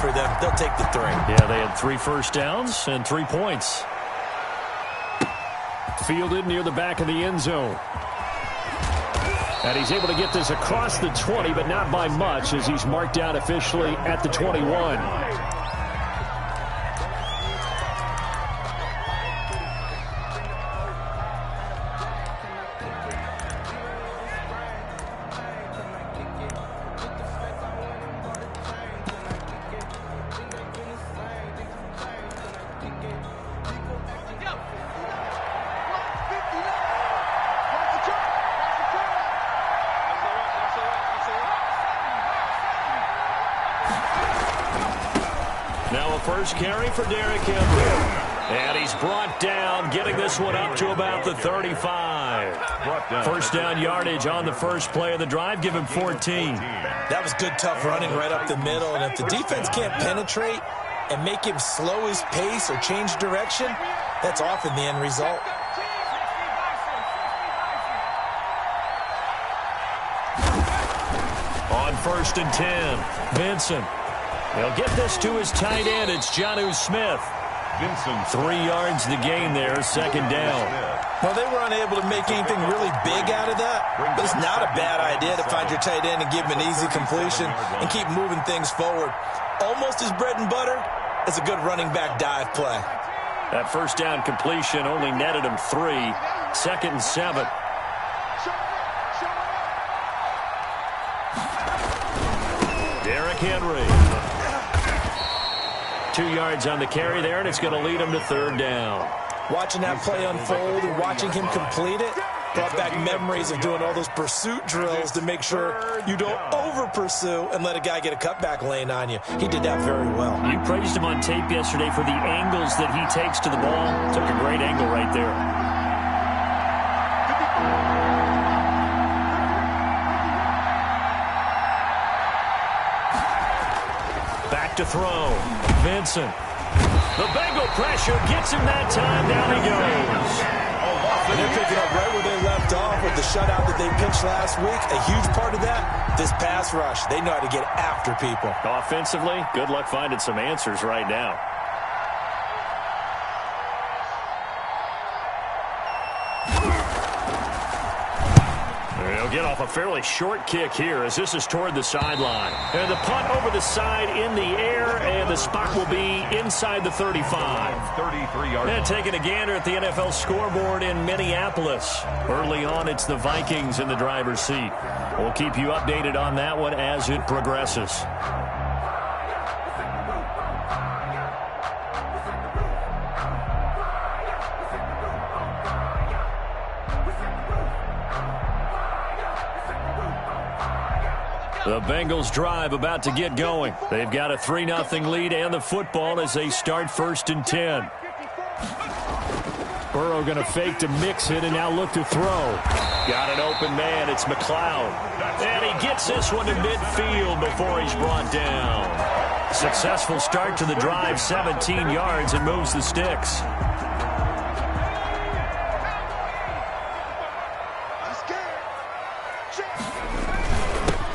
for them. They'll take the 3. Yeah, they had 3 first downs and 3 points. Fielded near the back of the end zone. And he's able to get this across the 20, but not by much, as he's marked out officially at the 21. Now a first carry for Derrick Henry. And he's brought down, getting this one up to about the 35. First down yardage on the first play of the drive. Give him 14. That was good, tough running right up the middle. And if the defense can't penetrate and make him slow his pace or change direction, that's often the end result. On 1st and 10, Vincent. He'll get this to his tight end. It's Jonnu Smith. 3 yards to gain there, second down. Well, they were unable to make anything really big out of that, but it's not a bad idea to find your tight end and give him an easy completion and keep moving things forward. Almost his bread and butter is a good running back dive play. That first down completion only netted him 3. 2nd and 7. Derrick Henry. 2 yards on the carry there, and it's going to lead him to 3rd down. Watching that play unfold and watching him complete it brought back memories of doing all those pursuit drills to make sure you don't over-pursue and let a guy get a cutback lane on you. He did that very well. You praised him on tape yesterday for the angles that he takes to the ball. Took a great angle right there. Back to throw. Vincent. The Bengal pressure gets him that time. Down he goes. And they're picking up right where they left off with the shutout that they pitched last week. A huge part of that, this pass rush. They know how to get after people. Offensively, good luck finding some answers right now. They'll get off a fairly short kick here as this is toward the sideline. And the punt over the side in the air, and the spot will be inside the 35. 33-yard. And taking a gander at the NFL scoreboard in Minneapolis. Early on, it's the Vikings in the driver's seat. We'll keep you updated on that one as it progresses. The Bengals drive about to get going. They've got a 3-0 lead and the football as they start 1st and 10. Burrow going to fake to mix it and now look to throw. Got an open man. It's McLeod. And he gets this one to midfield before he's brought down. Successful start to the drive, 17 yards, and moves the sticks.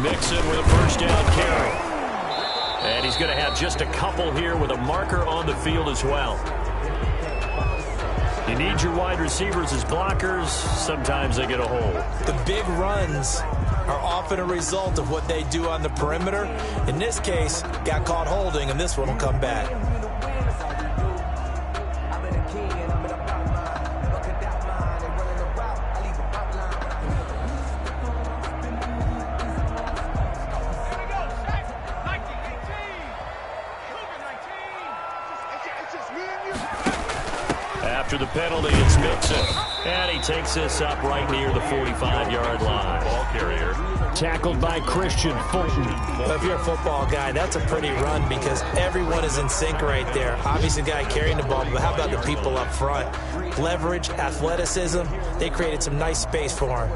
Mixon with a first down carry. And he's going to have just a couple here with a marker on the field as well. You need your wide receivers as blockers. Sometimes they get a hold. The big runs are often a result of what they do on the perimeter. In this case, got caught holding, and this one will come back. After the penalty, it's Mixon. And he takes this up right near the 45-yard line. Ball carrier. Tackled by Christian Fulton. Well, if you're a football guy, that's a pretty run because everyone is in sync right there. Obviously, the guy carrying the ball, but how about the people up front? Leverage, athleticism, they created some nice space for him.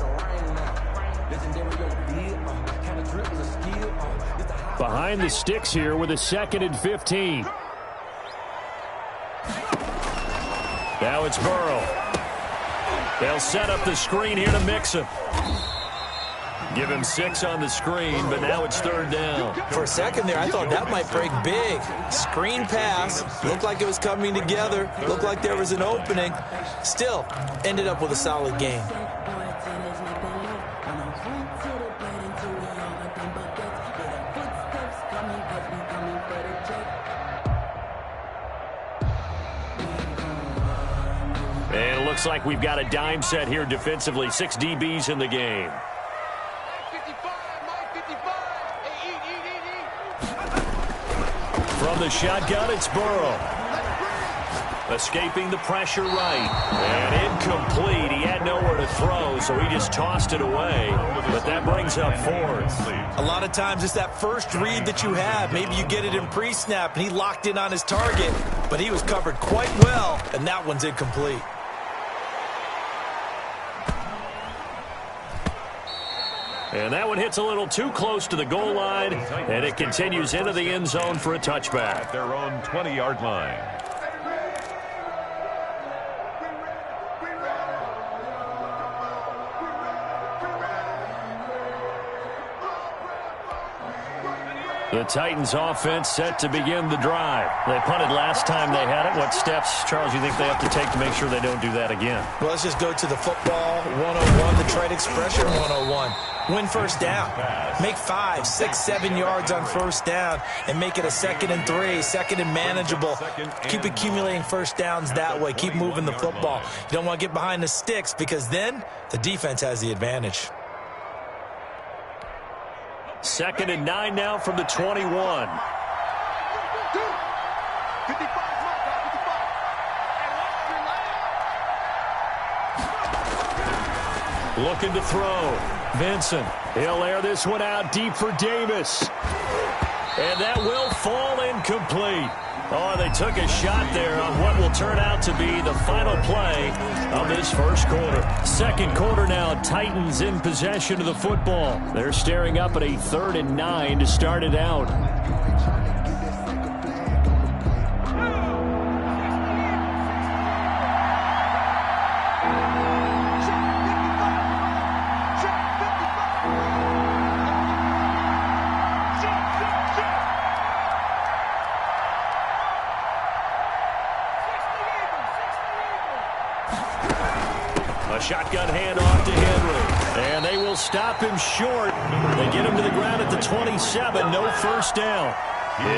Behind the sticks here with a 2nd and 15. Now it's Burrow. They'll set up the screen here to Mixon. Give him 6 on the screen, but now it's 3rd down. For a second there, I thought that might break big. Screen pass. Looked like it was coming together. Looked like there was an opening. Still, ended up with a solid game. And it looks like we've got a dime set here defensively. 6 DBs in the game. From the shotgun, it's Burrow. Escaping the pressure right. And incomplete. He had nowhere to throw, so he just tossed it away. But that brings up 4th. A lot of times it's that first read that you have. Maybe you get it in pre-snap, and he locked in on his target. But he was covered quite well, and that one's incomplete. And that one hits a little too close to the goal line, and it continues into the end zone for a touchback. At their own 20-yard line. The Titans offense set to begin the drive. They punted last time they had it. What steps, Charles, you think they have to take to make sure they don't do that again? Well, let's just go to the football 101, the trade expression 101. Win first down. Make 5, 6, 7 yards on first down and make it a 2nd and 3, 2nd and manageable. Keep accumulating first downs that way. Keep moving the football. You don't want to get behind the sticks because then the defense has the advantage. 2nd and 9 now from the 21. Looking to throw. Vincent. He'll air this one out deep for Davis. And that will fall incomplete. Oh, they took a shot there on what will turn out to be the final play of this first quarter. Second quarter now, Titans in possession of the football. They're staring up at a 3rd and 9 to start it out. Shotgun handoff to Henry. And they will stop him short. They get him to the ground at the 27. No first down.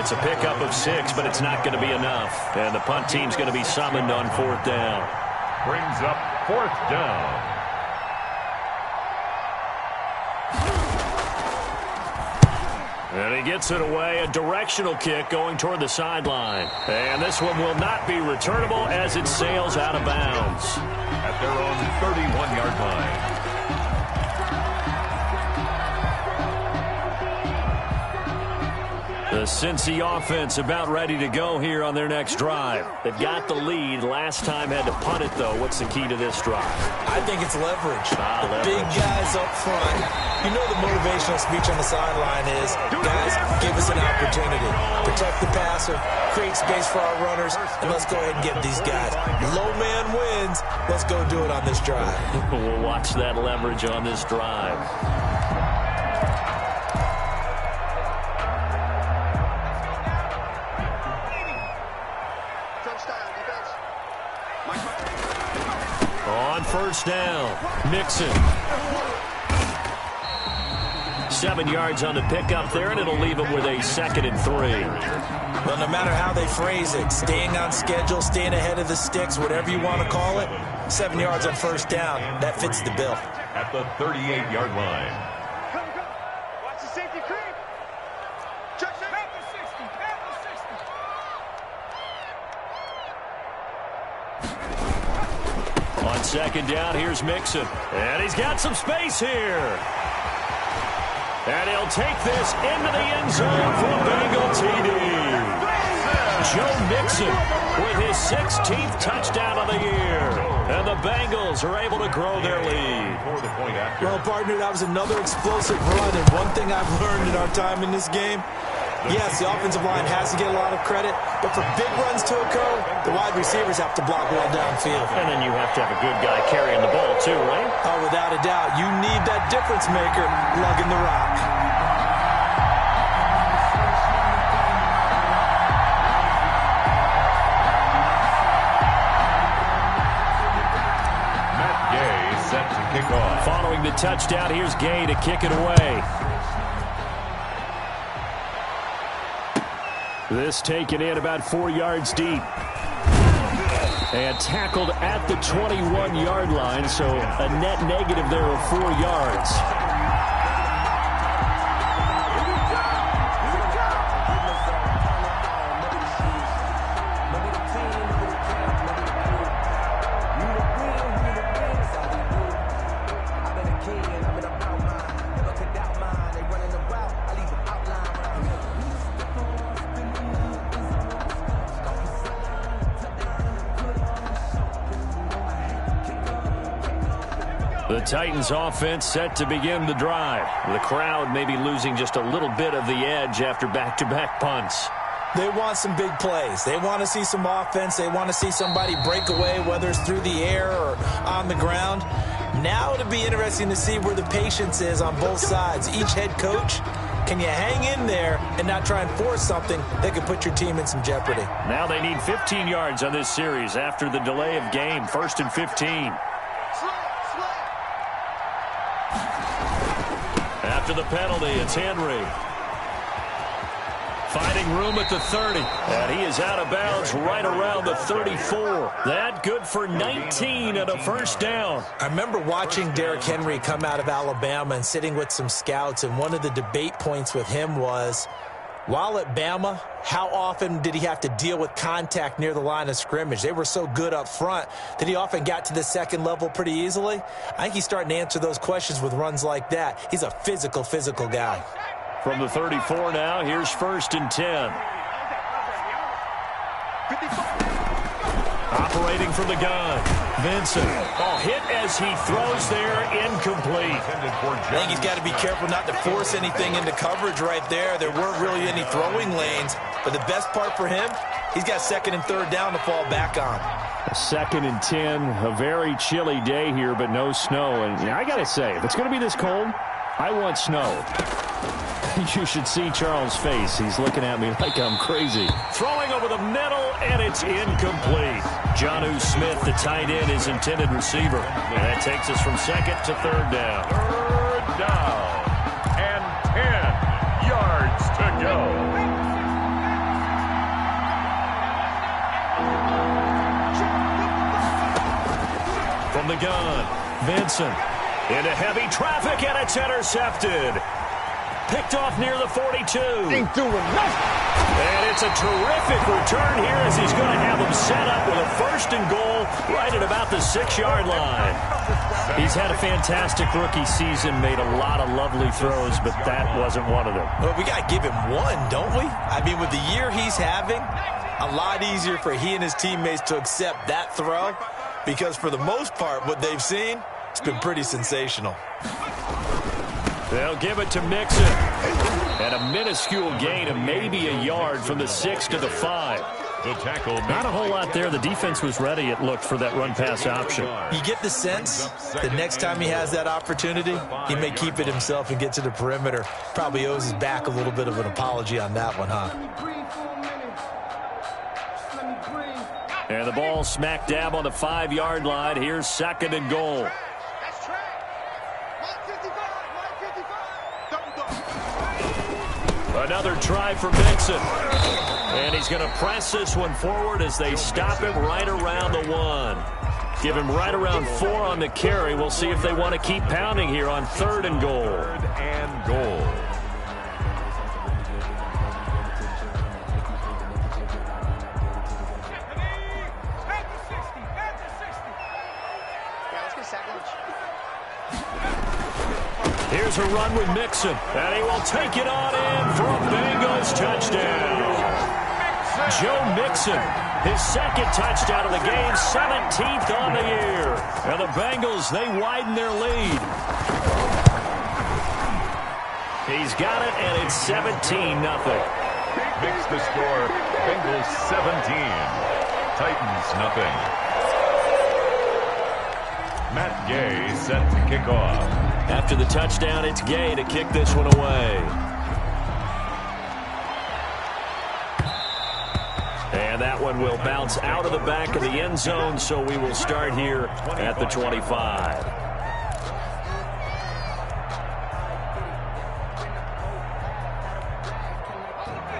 It's a pickup of 6, but it's not going to be enough. And the punt team's going to be summoned on 4th down. Brings up 4th down. And he gets it away. A directional kick going toward the sideline. And this one will not be returnable as it sails out of bounds. At their own 31-yard line. The Cincy offense about ready to go here on their next drive. They've got the lead. Last time had to punt it, though. What's the key to this drive? I think it's leverage. Leverage. Big guys up front. You know the motivational speech on the sideline is, guys, give us an opportunity. Protect the passer, create space for our runners, and let's go ahead and get these guys. Low man wins. Let's go do it on this drive. We'll watch that leverage on this drive. On first down, Mixon. 7 yards on the pickup there, and it'll leave him with a 2nd and 3. Well, no matter how they phrase it, staying on schedule, staying ahead of the sticks, whatever you want to call it, 7 yards on first down, that fits the bill. At the 38-yard line. Watch the safety creep. Check the 60. On second down, here's Mixon. And he's got some space here. And he'll take this into the end zone for a Bengal TD. Joe Mixon with his 16th touchdown of the year. And the Bengals are able to grow their lead. Well, partner, that was another explosive run. And one thing I've learned in our time in this game, Yes, the offensive line has to get a lot of credit, but for big runs to occur, the wide receivers have to block well downfield. And then you have to have a good guy carrying the ball too, right? Oh, without a doubt. You need that difference maker lugging the rock. Set to kick off. Following the touchdown, here's Gay to kick it away. This taken in about 4 yards deep. And tackled at the 21-yard line, so a net negative there of 4 yards. The Titans offense set to begin the drive. The crowd may be losing just a little bit of the edge after back-to-back punts. They want some big plays. They want to see some offense. They want to see somebody break away, whether it's through the air or on the ground. Now it'll be interesting to see where the patience is on both sides. Each head coach, can you hang in there and not try and force something that could put your team in some jeopardy? Now they need 15 yards on this series after the delay of game. 1st and 15. After the penalty, it's Henry. Finding room at the 30. And he is out of bounds right around the 34. That good for 19 and a first down. I remember watching Derrick Henry come out of Alabama and sitting with some scouts, and one of the debate points with him was, while at Bama, how often did he have to deal with contact near the line of scrimmage? They were so good up front that he often got to the second level pretty easily. I think he's starting to answer those questions with runs like that. He's a physical guy. From the 34 now, here's 1st and 10. Operating from the gun, Vincent. Oh, hit as he throws there, incomplete. I think he's got to be careful not to force anything into coverage right there. There weren't really any throwing lanes, but the best part for him, he's got 2nd and 3rd down to fall back on. 2nd and 10, a very chilly day here, but no snow. And I got to say, if it's going to be this cold, I want snow. You should see Charles' face. He's looking at me like I'm crazy. Throwing over the middle, and it's incomplete. Jonnu Smith, the tight end, is intended receiver. And that takes us from 2nd to 3rd down. 3rd down. And 10 yards to go. From the gun, Vincent. Into heavy traffic, and it's intercepted. Picked off near the 42. Ain't doing nothing. And it's a terrific return here as he's going to have him set up with a 1st and goal right at about the 6-yard line. He's had a fantastic rookie season, made a lot of lovely throws, but that wasn't one of them. Well, we got to give him one, don't we? I mean, with the year he's having, a lot easier for he and his teammates to accept that throw, because for the most part, what they've seen, it's been pretty sensational. They'll give it to Mixon. And a minuscule gain of maybe a yard from the 6 to the 5. The tackle. Not a whole lot there. The defense was ready, it looked, for that run-pass option. You get the sense the next time he has that opportunity, he may keep it himself and get to the perimeter. Probably owes his back a little bit of an apology on that one, huh? And the ball smack dab on the 5-yard line. Here's 2nd and goal. Another try for Mixon. And he's going to press this one forward as they stop him right around the 1. Give him right around 4 on the carry. We'll see if they want to keep pounding here on 3rd and goal. 3rd and goal. Here's a run with Mixon, and he will take it on in for a Bengals touchdown. Joe Mixon, his 2nd touchdown of the game, 17th on the year. And the Bengals, they widen their lead. He's got it, and it's 17-0. Makes the score Bengals 17, Titans nothing. Matt Gay set to kick off. After the touchdown, it's Gay to kick this one away. And that one will bounce out of the back of the end zone, so we will start here at the 25.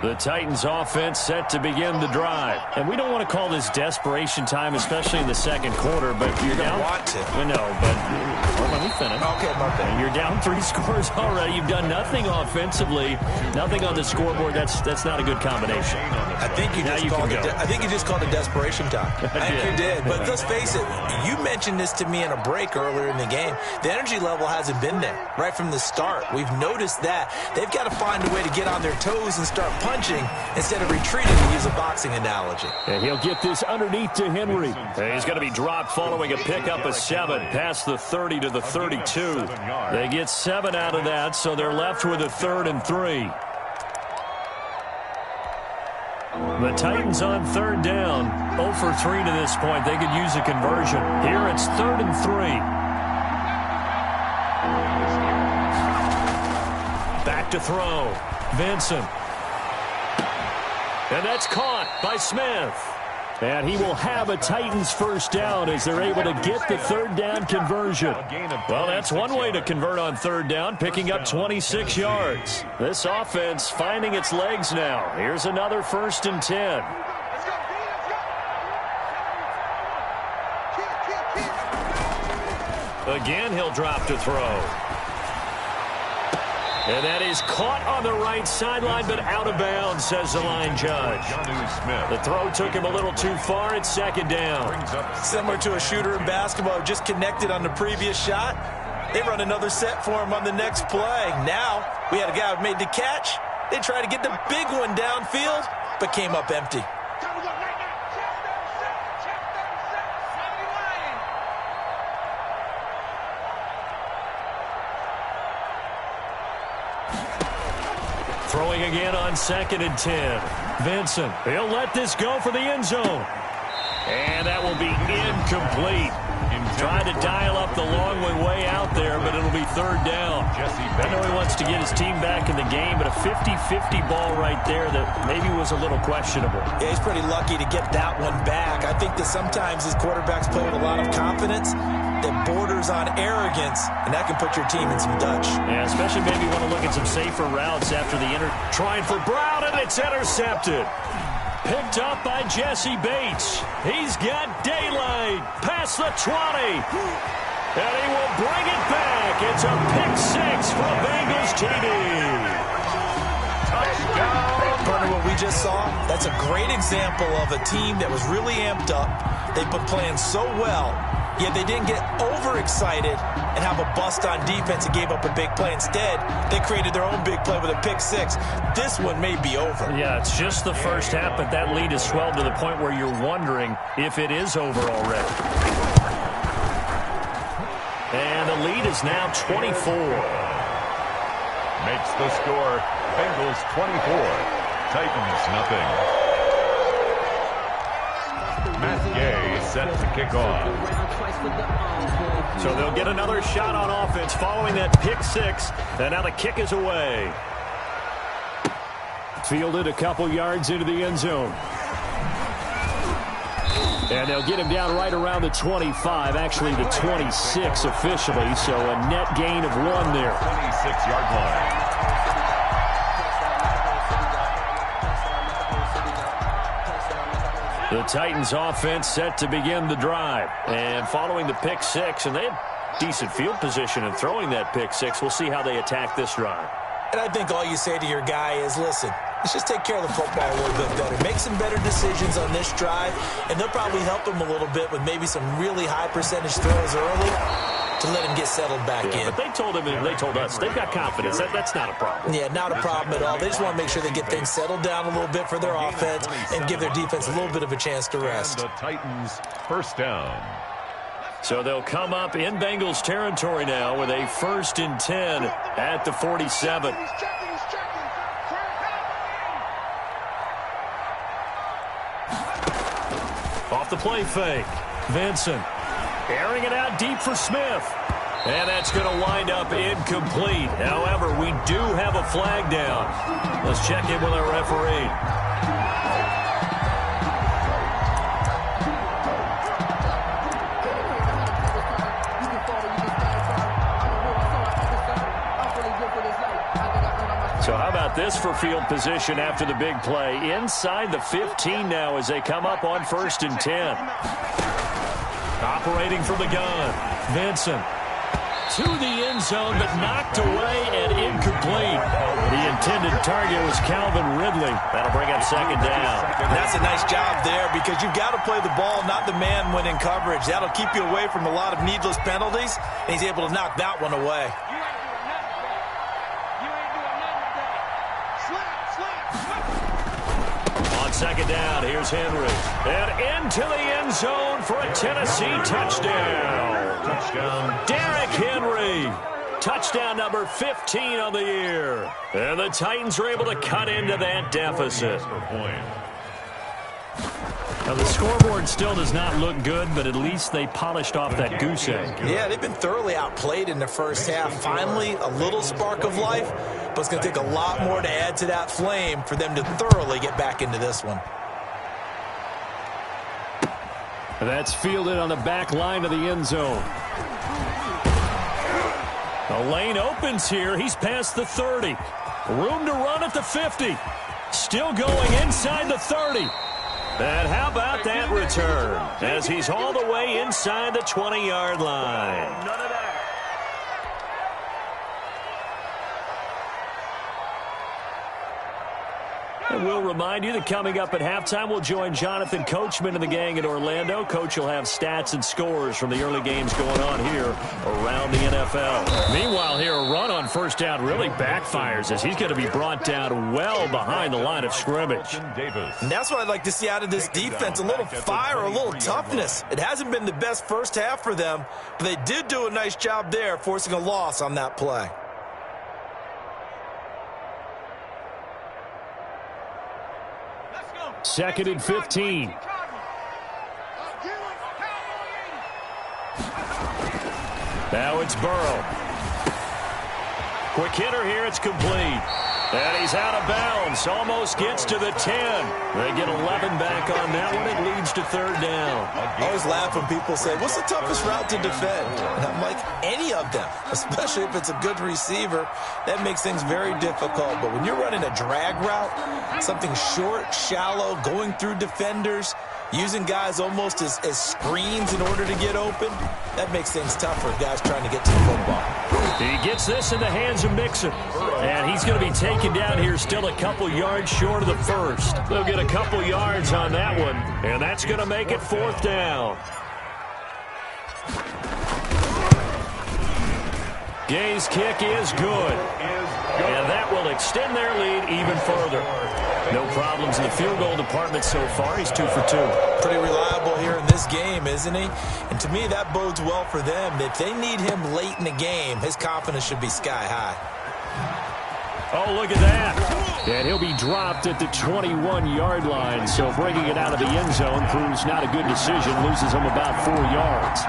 The Titans offense set to begin the drive. And we don't want to call this desperation time, especially in the second quarter, but you're down. Want to. I know, but let me finish. Okay, my bad. You're down 3 scores already. You've done nothing offensively, nothing on the scoreboard. That's not a good combination. I think you just called it desperation time. I think you did. But let's face it, you mentioned this to me in a break earlier in the game. The energy level hasn't been there right from the start. We've noticed that. They've got to find a way to get on their toes and start punching instead of retreating, to use a boxing analogy. And he'll get this underneath to Henry. And he's going to be dropped following a pickup of 7 past the 30 to the 32. They get 7 out of that, so they're left with a 3rd and 3. The Titans on 3rd down, 0 for 3 to this point. They could use a conversion. Here it's 3rd and 3. Back to throw. Vincent. And that's caught by Smith. And he will have a Titans first down as they're able to get the 3rd down conversion. Well, that's one way to convert on 3rd down, picking up 26 yards. This offense finding its legs now. Here's another 1st and 10. Again, he'll drop to throw. And that is caught on the right sideline, but out of bounds, says the line judge. The throw took him a little too far. It's 2nd down. Similar to a shooter in basketball who just connected on the previous shot. They run another set for him on the next play. Now, we had a guy who made the catch. They tried to get the big one downfield, but came up empty. Throwing again on 2nd and 10. Vincent, he'll let this go for the end zone. And that will be incomplete. Trying to dial up the long way out there, but it'll be 3rd down. I know he wants to get his team back in the game, but a 50-50 ball right there that maybe was a little questionable. Yeah, he's pretty lucky to get that one back. I think that sometimes his quarterbacks play with a lot of confidence that borders on arrogance, and that can put your team in some Dutch. Yeah, especially maybe want to look at some safer routes after the trying for Brown, and it's intercepted. Picked up by Jesse Bates. He's got daylight past the 20. And he will bring it back. It's a pick 6 for a Bengals TD. Touchdown. Partner, what we just saw, that's a great example of a team that was really amped up. They've been playing so well, yet they didn't get overexcited and have a bust on defense and gave up a big play. Instead, they created their own big play with a pick 6. This one may be over. Yeah, it's just the first half, but that lead has swelled to the point where you're wondering if it is over already. And the lead is now 24. Makes the score Bengals 24, Titans nothing. Matt Gay set to kick off. So they'll get another shot on offense following that pick 6. And now the kick is away. Fielded a couple yards into the end zone. And they'll get him down right around the 25, actually the 26 officially. So a net gain of 1 there. 26-yard line. The Titans offense set to begin the drive. And following the pick 6, and they had decent field position in throwing that pick 6. We'll see how they attack this drive. And I think all you say to your guy is, listen, let's just take care of the football a little bit better. Make some better decisions on this drive, and they'll probably help him a little bit with maybe some really high percentage throws early to let him get settled back in. But they told him, and they told us, they've got confidence. That's not a problem. Yeah, not a problem at all. They just want to make sure they get things settled down a little bit for their offense and give their defense a little bit of a chance to rest. And the Titans first down. So they'll come up in Bengals territory now with a 1st and 10 at the 47. Off the play fake. Vincent airing it out deep for Smith. And that's going to wind up incomplete. However, we do have a flag down. Let's check in with our referee. So how about this for field position after the big play? Inside the 15 now as they come up on 1st and 10. Operating from the gun. Vincent to the end zone, but knocked away and incomplete. The intended target was Calvin Ridley. That'll bring up 2nd down. That's a nice job there because you've got to play the ball, not the man when in coverage. That'll keep you away from a lot of needless penalties, and he's able to knock that one away. On 2nd down, here's Henry. And into the end zone for a Tennessee touchdown. Derrick Henry. Touchdown number 15 on the year. And the Titans are able to cut into that deficit. Now, the scoreboard still does not look good, but at least they polished off that goose egg. Yeah, they've been thoroughly outplayed in the first half. Finally, a little spark of life, but it's going to take a lot more to add to that flame for them to thoroughly get back into this one. That's fielded on the back line of the end zone. The lane opens here. He's past the 30. Room to run at the 50. Still going inside the 30. And how about that return as he's all the way inside the 20-yard line. None of that. And we'll remind you that coming up at halftime, we'll join Jonathan Coachman and the gang in Orlando. Coach will have stats and scores from the early games going on here around the NFL. Meanwhile, here, a run on 1st down really backfires as he's going to be brought down well behind the line of scrimmage. And that's what I'd like to see out of this defense, a little fire, a little toughness. It hasn't been the best first half for them, but they did do a nice job there, forcing a loss on that play. Second and 15. Now it's Burrow. Quick hitter here. It's complete. And he's out of bounds. Almost gets to the 10. They get 11 back on that one. It leads to 3rd down. I always laugh when people say, what's the toughest route to defend? And I'm like, any of them, especially if it's a good receiver. That makes things very difficult. But when you're running a drag route, something short, shallow, going through defenders, using guys almost as screens in order to get open, that makes things tough for guys trying to get to the football. He gets this in the hands of Mixon. And he's going to be taken down here still a couple yards short of the first. They'll get a couple yards on that one, and that's going to make it 4th down. Gay's kick is good. And that will extend their lead even further. No problems in the field goal department so far. He's 2 for 2. Pretty reliable here in this game, isn't he? And to me, that bodes well for them. If they need him late in the game, his confidence should be sky high. Oh, look at that. And he'll be dropped at the 21-yard line. So bringing it out of the end zone proves not a good decision. Loses him about 4 yards.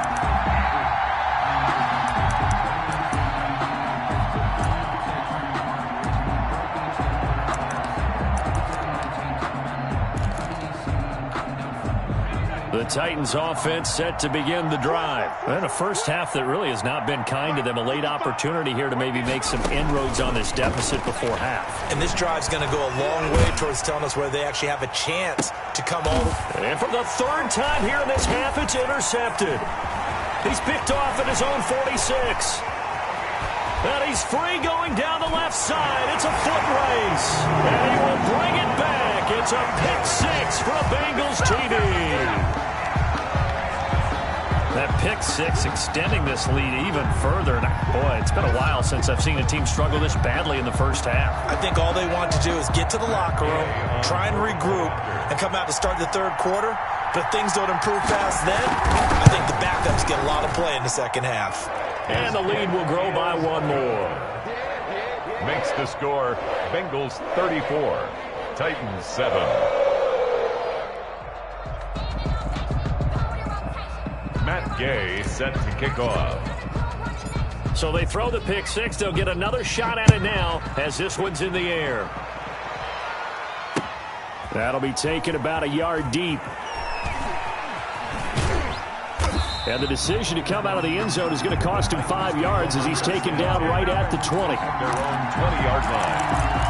The Titans offense set to begin the drive. And a first half that really has not been kind to them. A late opportunity here to maybe make some inroads on this deficit before half. And this drive's going to go a long way towards telling us where they actually have a chance to come home. And for the 3rd time here in this half, it's intercepted. He's picked off at his own 46. And he's free going down the left side. It's a foot race. And he will bring it back. It's a pick 6 for a Bengals TD. That pick 6 extending this lead even further. And boy, it's been a while since I've seen a team struggle this badly in the first half. I think all they want to do is get to the locker room, try and regroup, and come out to start the 3rd quarter. But if things don't improve fast then, I think the backups get a lot of play in the second half. And the lead will grow by 1 more. Makes the score Bengals 34, Titans 7. Matt Gay set to kick off. So they throw the pick six. They'll get another shot at it now as this one's in the air. That'll be taken about a yard deep. And the decision to come out of the end zone is going to cost him 5 yards as he's taken down right at the 20. Their own 20-yard line.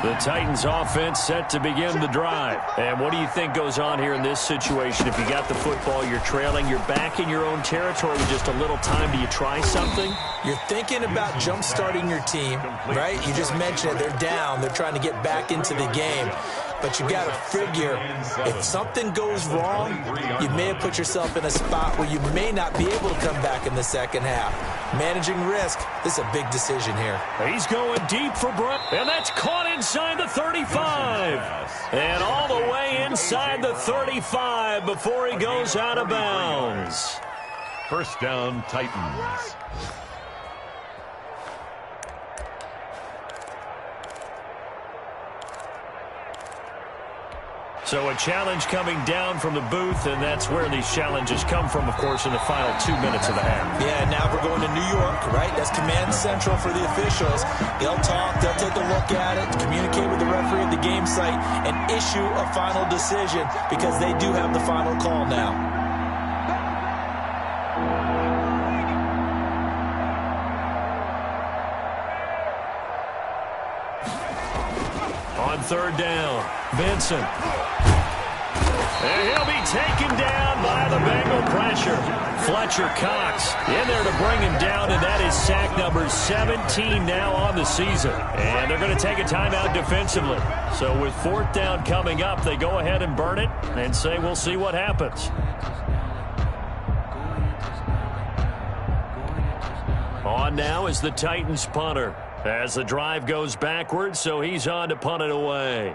The Titans offense set to begin the drive. And what do you think goes on here in this situation? If you got the football, you're trailing, you're back in your own territory with just a little time. Do you try something? You're thinking about jump-starting your team, right? You just mentioned it. They're down. They're trying to get back into the game. But you got to figure, if something goes wrong, you may have put yourself in a spot where you may not be able to come back in the second half. Managing risk, this is a big decision here. He's going deep for Brown, and that's caught inside the 35. And all the way inside the 35 before he goes out of bounds. First down, Titans. So a challenge coming down from the booth, and that's where these challenges come from, of course, in the final 2 minutes of the half. Yeah, now we're going to New York, right? That's command central for the officials. They'll talk, they'll take a look at it, communicate with the referee at the game site, and issue a final decision because they do have the final call now. On third down, Benson. And he'll be taken down by the Bengal pressure. Fletcher Cox in there to bring him down, and that is sack number 17 now on the season. And they're going to take a timeout defensively. So with fourth down coming up, they go ahead and burn it and say we'll see what happens. On now is the Titans punter as the drive goes backwards, so he's on to punt it away.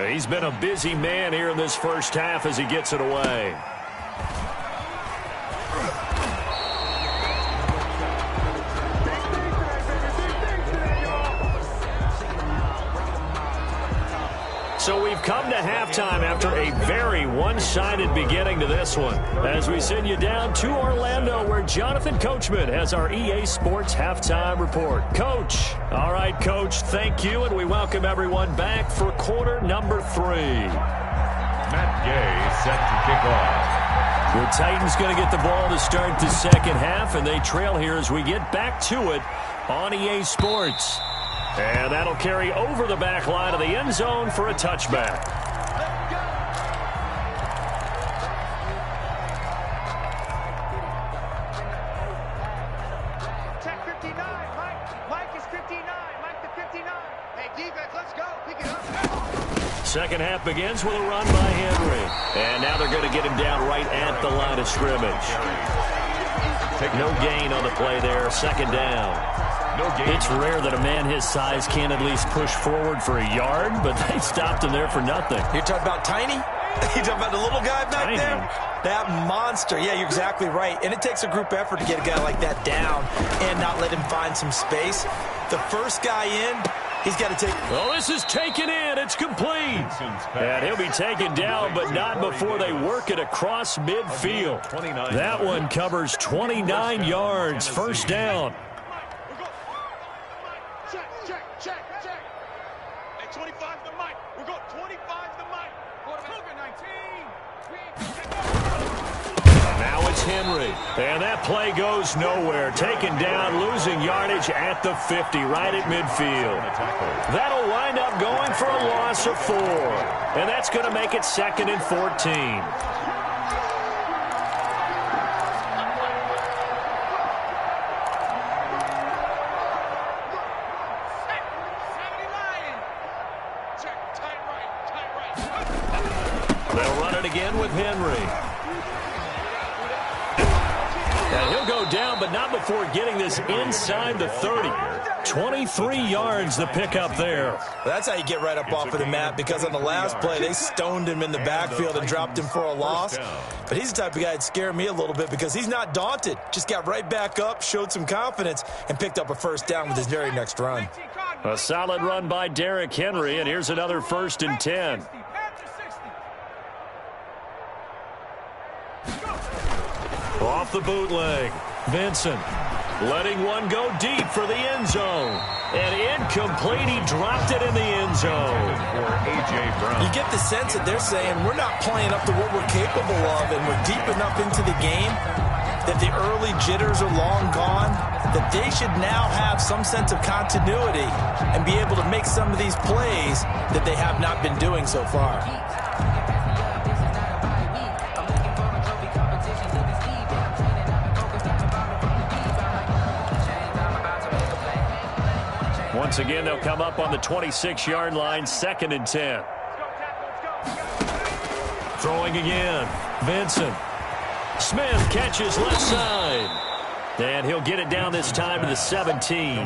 He's been a busy man here in this first half as he gets it away. So we've come to halftime after a very one-sided beginning to this one. As we send you down to Orlando, where Jonathan Coachman has our EA Sports Halftime Report. Coach. All right, Coach, thank you, and we welcome everyone back for quarter number 3. Matt Gay set to kick off. The Titans going to get the ball to start the second half, and they trail here as we get back to it on EA Sports. And that'll carry over the back line of the end zone for a touchback. Check 59. Mike is 59. Mike to 59. Hey, defense, let's go. Pick it up. Second half begins with a run by Henry. And now they're going to get him down right at the line of scrimmage. No gain on the play there. Second down. It's rare that a man his size can at least push forward for a yard, but they stopped him there for nothing. You're talking about Tiny? You're talking about the little guy back there? That monster. Yeah, you're exactly right. And it takes a group effort to get a guy like that down and not let him find some space. The first guy in, he's got to take... Well, this is taken in. It's complete. And he'll be taken down, but not before they work it across midfield. That one covers 29 yards. First down. Check. Hey, 25 to Mike. We're going 25 to Mike. Quarterback 19. Now it's Henry. And that play goes nowhere. Taken down, losing yardage at the 50, right at midfield. That'll wind up going for a loss of 4. And that's going to make it 2nd and 14. They'll run it again with Henry. And he'll go down, but not before getting this inside the 30. 23 yards the pickup there. Well, that's how you get right up off of the mat, because on the last play, they stoned him in the backfield and dropped him for a loss. But he's the type of guy that scared me a little bit because he's not daunted. Just got right back up, showed some confidence, and picked up a first down with his very next run. A solid run by Derrick Henry, and here's another 1st and 10. Off the bootleg, Vincent letting one go deep for the end zone. And incomplete, he dropped it in the end zone. You get the sense that they're saying we're not playing up to what we're capable of, and we're deep enough into the game that the early jitters are long gone, that they should now have some sense of continuity and be able to make some of these plays that they have not been doing so far. Once again, they'll come up on the 26-yard line, 2nd and 10. Throwing again, Vincent. Smith catches left side. And he'll get it down this time to the 17.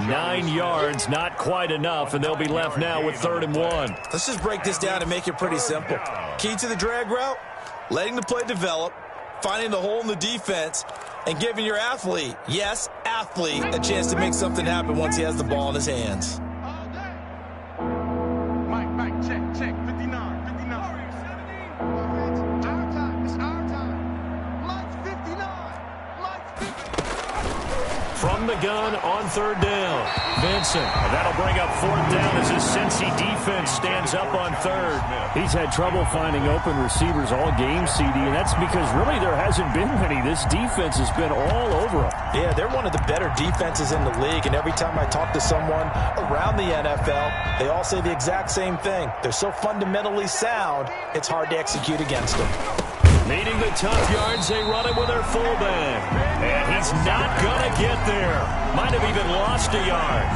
9 yards, not quite enough, and they'll be left now with 3rd and 1. Let's just break this down and make it pretty simple. Key to the drag route, letting the play develop, finding the hole in the defense, and giving your athlete, yes, athlete, a chance to make something happen once he has the ball in his hands. Mike, check, 59. Our time, it's our time. Mike's 59. From the gun on 3rd down, Vincent. And that'll bring up 4th down as his Cincy defense stands up on 3rd. He's had trouble finding open receivers all game, CD, and that's because really there hasn't been many. This defense has been all over them. Yeah, they're one of the better defenses in the league, and every time I talk to someone around the NFL, they all say the exact same thing. They're so fundamentally sound, it's hard to execute against them. Meeting the tough yards, they run it with their fullback. And he's not going to get there. Might have even lost a yard.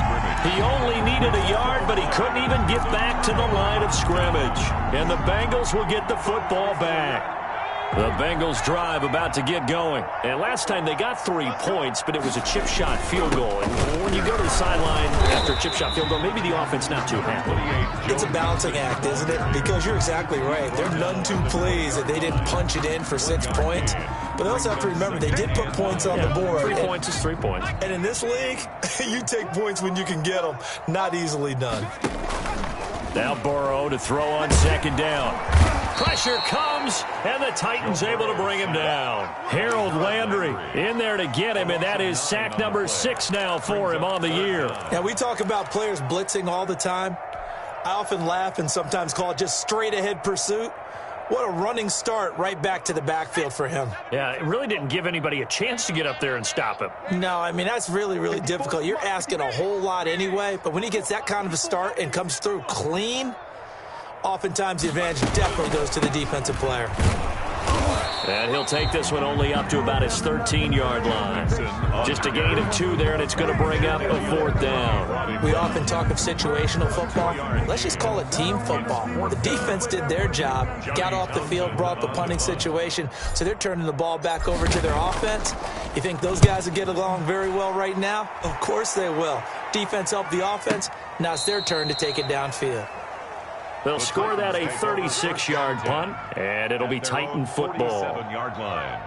He only needed a yard, but he couldn't even get back to the line of scrimmage. And the Bengals will get the football back. The Bengals drive about to get going. And last time they got 3 points, but it was a chip shot field goal. And when you go to the sideline after a chip shot field goal, maybe the offense not too happy. It's a balancing act, isn't it? Because you're exactly right. They're none too pleased that they didn't punch it in for 6 points. But they also have to remember they did put points on the board. 3 points is 3 points. And in this league, you take points when you can get them. Not easily done. Now Burrow to throw on 2nd down. Pressure comes, and the Titans able to bring him down. Harold Landry in there to get him, and that is sack number 6 now for him on the year. Now, we talk about players blitzing all the time. I often laugh and sometimes call it just straight-ahead pursuit. What a running start right back to the backfield for him. Yeah, it really didn't give anybody a chance to get up there and stop him. No, I mean, that's really, really difficult. You're asking a whole lot anyway, but when he gets that kind of a start and comes through clean, oftentimes the advantage definitely goes to the defensive player. And he'll take this one only up to about his 13-yard line. Just a gain of 2 there, and it's going to bring up a 4th down. We often talk of situational football. Let's just call it team football. The defense did their job, got off the field, brought up a punting situation, so they're turning the ball back over to their offense. You think those guys will get along very well right now? Of course they will. Defense helped the offense. Now it's their turn to take it downfield. They'll score that a 36-yard punt, and it'll be Titan football. 47-yard line.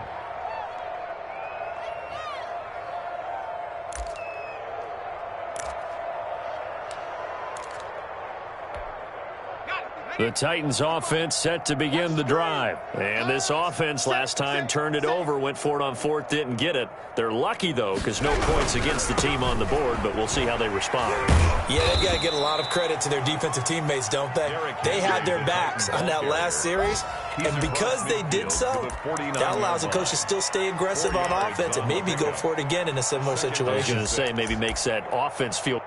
The Titans offense set to begin the drive. And this offense last time turned it over, went for it on 4th, didn't get it. They're lucky, though, because no points against the team on the board, but we'll see how they respond. Yeah, they've got to get a lot of credit to their defensive teammates, don't they? They had their backs on that last series, and because they did so, that allows the coach to still stay aggressive on offense and maybe go for it again in a similar situation. I was going to say, maybe makes that offense feel